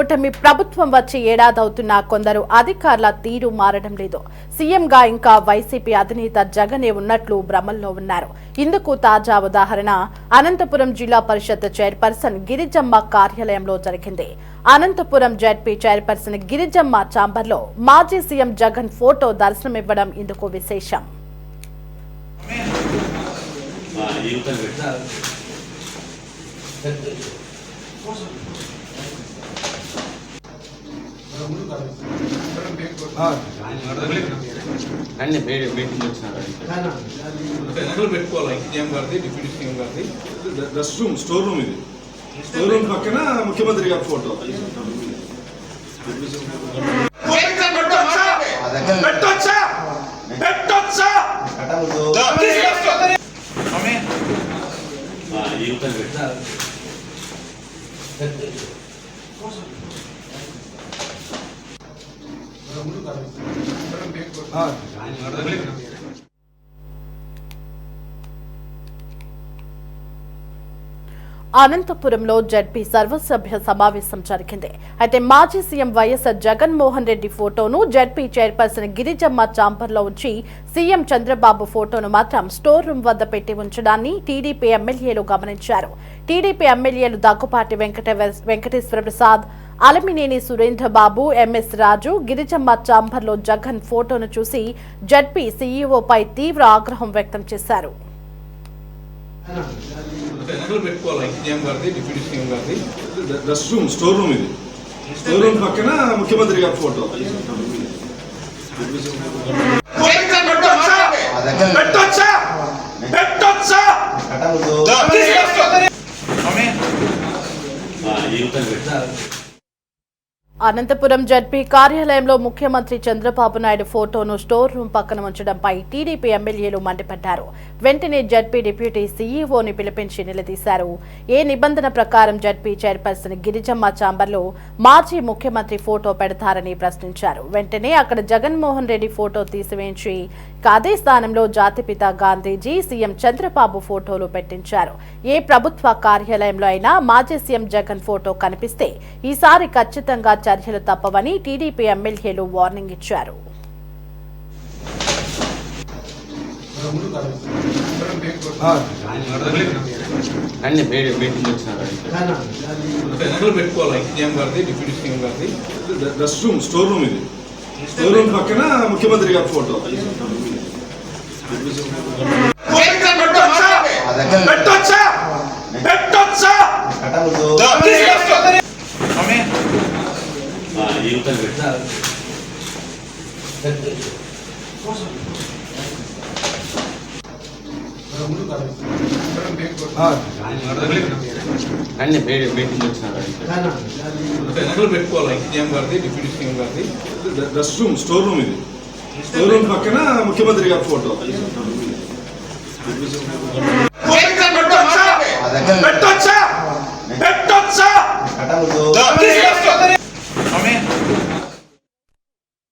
కూటమి ప్రభుత్వం వచ్చి ఏడాదవుతున్నా కొందరు అధికారుల తీరు మారడం లేదు. సీఎంగా ఇంకా వైసీపీ అధినేత జగనే ఉన్నట్లు భ్రమల్లో ఉన్నారు. ఇందుకు తాజా ఉదాహరణ అనంతపురం జిల్లా పరిషత్ చైర్పర్సన్ గిరిజమ్మ కార్యాలయంలో జరిగింది. అనంతపురం జెడ్పీ చైర్పర్సన్ గిరిజమ్మ ఛాంబర్లో మాజీ సీఎం జగన్ ఫోటో దర్శనమివ్వడం ఇందుకు విశేషం. స్టోర్ రూమ్ ఇది. స్టోర్ రూమ్ పక్కన ముఖ్యమంత్రి గారి ఫోటో. అనంతపురంలో జెడ్పీ సర్వసభ్య సమావేశం జరిగింది. అయితే మాజీ సీఎం వైఎస్ జగన్మోహన్ రెడ్డి ఫోటోను జెడ్పీ చైర్పర్సన్ గిరిజమ్మ ఛాంబర్లో ఉంచి సీఎం చంద్రబాబు ఫోటోను మాత్రం స్టోర్ రూమ్ వద్ద పెట్టి ఉంచడాన్ని టీడీపీ ఎమ్మెల్యేలు గమనించారు. టీడీపీ ఎమ్మెల్యేలు దగ్గుపాటి వెంకటేశ్వర ప్రసాద్, అలమినేని సురేంద్రబాబు, ఎంఎస్ రాజు గిరిజమ్మ ఛాంబర్లో జగన్ ఫోటోను చూసి జెడ్పీ సీఈఓపై తీవ్ర ఆగ్రహం వ్యక్తం చేశారు. స్టోర్ రూమ్ ఇది. స్టోర్ రూమ్ పక్కన ముఖ్యమంత్రి గారి ఫోటో. అనంతపురం జెడ్పీ కార్యాలయంలో ముఖ్యమంత్రి చంద్రబాబు నాయుడు ఫోటోను స్టోర్ రూమ్ పక్కన ఉంచడంపై టీడీపీ ఎమ్మెల్యేలు మండిపడ్డారు. వెంటనే జెడ్పీ డిప్యూటీ సీఈఓని పిలిపించి నిలదీశారు. ఏ నిబంధన ప్రకారం జెడ్పీ చైర్పర్సన్ గిరిజమ్మ ఛాంబర్లో మాజీ ముఖ్యమంత్రి ఫోటో పెడతారని ప్రశ్నించారు. వెంటనే అక్కడ జగన్మోహన్ రెడ్డి ఫోటో తీసివేయించి అదే స్థానంలో జాతిపిత గాంధీజీ, సీఎం చంద్రబాబు ఫోటోలు పెట్టించారు. ఏ ప్రభుత్వ కార్యాలయంలో అయినా మాజీ సీఎం జగన్ ఫోటో కనిపిస్తే ఈసారి ఖచ్చితంగా చర్యలు తప్పవని టీడీపీ ఎమ్మెల్యేలు వార్నింగ్ ఇచ్చారు. స్టోర్ రూమ్ ఇది. స్టోర్ రూమ్ పక్కన ముఖ్యమంత్రి గారి ఫోటో. స్టోర్ రూమ్ ఇది. స్టోర్ రూమ్ పక్కన ముఖ్యమంత్రి గారి ఫోటో.